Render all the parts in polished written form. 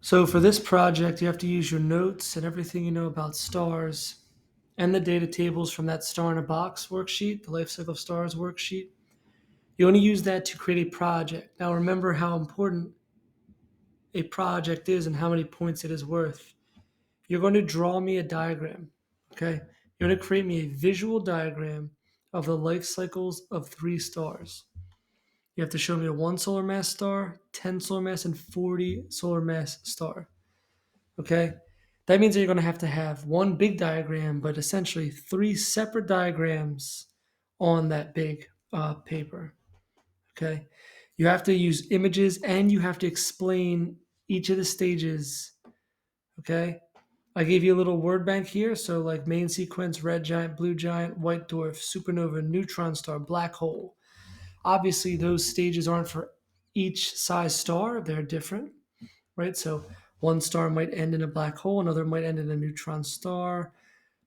So for this project, you have to use your notes and everything you know about stars and the data tables from that star in a box worksheet, the life cycle of stars worksheet. You want to use that to create a project. Now remember how important a project is and how many points it is worth. You're going to draw me a diagram, okay? You're going to create me a visual diagram of the life cycles of three stars. You have to show me a 1 solar mass star, 10 solar mass, and 40 solar mass star. Okay? That means that you're going to have one big diagram, but essentially three separate diagrams on that big paper. Okay? You have to use images and you have to explain each of the stages. Okay? I gave you a little word bank here. So, like main sequence, red giant, blue giant, white dwarf, supernova, neutron star, black hole. Obviously, those stages aren't for each size star, they're different, right? So, one star might end in a black hole, another might end in a neutron star.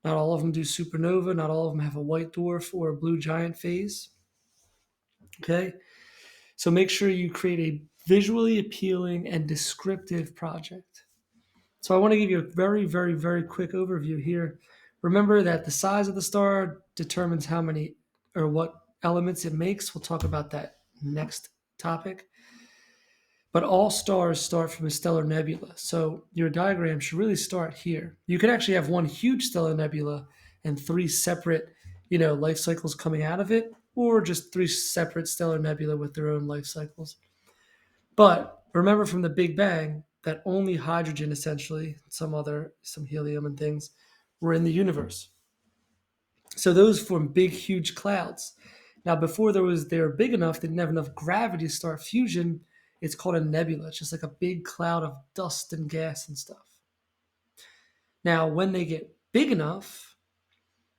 Not all of them do supernova, not all of them have a white dwarf or a blue giant phase. Okay, so make sure you create a visually appealing and descriptive project. So I want to give you a very, very, very quick overview here. Remember that the size of the star determines how many or what elements it makes. We'll talk about that next topic. But all stars start from a stellar nebula. So your diagram should really start here. You could actually have one huge stellar nebula and three separate, life cycles coming out of it, or just three separate stellar nebula with their own life cycles. But remember from the Big Bang that only hydrogen, essentially, some helium and things, were in the universe. So those form big, huge clouds. Now, before they were big enough, they didn't have enough gravity to start fusion. It's called a nebula. It's just like a big cloud of dust and gas and stuff. Now, when they get big enough,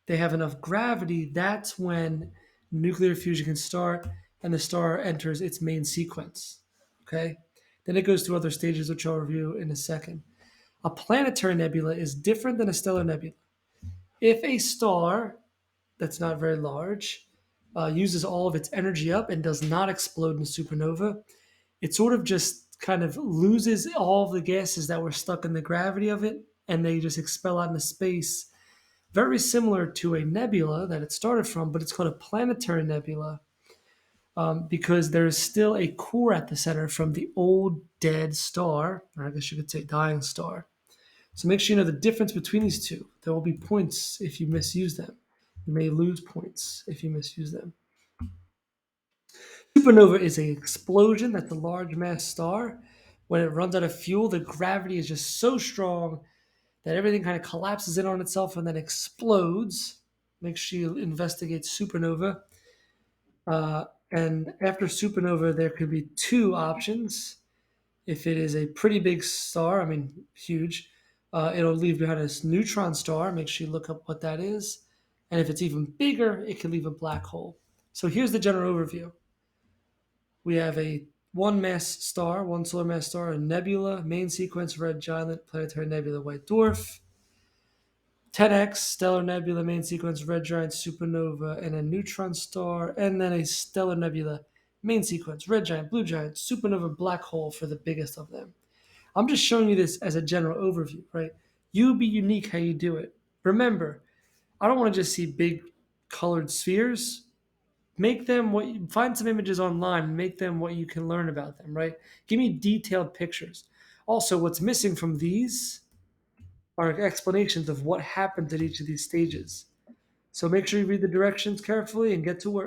they have enough gravity. That's when nuclear fusion can start and the star enters its main sequence. Okay? Then it goes through other stages, which I'll review in a second. A planetary nebula is different than a stellar nebula. If a star that's not very large uses all of its energy up and does not explode in a supernova, it sort of just kind of loses all of the gases that were stuck in the gravity of it and they just expel out into space. Very similar to a nebula that it started from, but it's called a planetary nebula because there is still a core at the center from the old dead star, or I guess you could say dying star. So make sure you know the difference between these two. There will be points if you misuse them. You may lose points if you misuse them. Supernova is an explosion that's a large mass star. When it runs out of fuel, the gravity is just so strong that everything kind of collapses in on itself and then explodes. Make sure you investigate supernova. And after supernova, there could be two options. If it is a pretty big star, I mean, huge, it'll leave behind a neutron star. Make sure you look up what that is. And if it's even bigger, it could leave a black hole. So here's the general overview. We have a one mass star, 1 solar mass star, a nebula, main sequence, red giant, planetary nebula, white dwarf. 10x, stellar nebula, main sequence, red giant, supernova, and a neutron star, and then a stellar nebula, main sequence, red giant, blue giant, supernova, black hole for the biggest of them. I'm just showing you this as a general overview, right? You be unique how you do it. Remember, I don't want to just see big colored spheres. Make them find some images online and make them what you can learn about them, right? Give me detailed pictures. Also, what's missing from these are explanations of what happens at each of these stages. So make sure you read the directions carefully and get to work.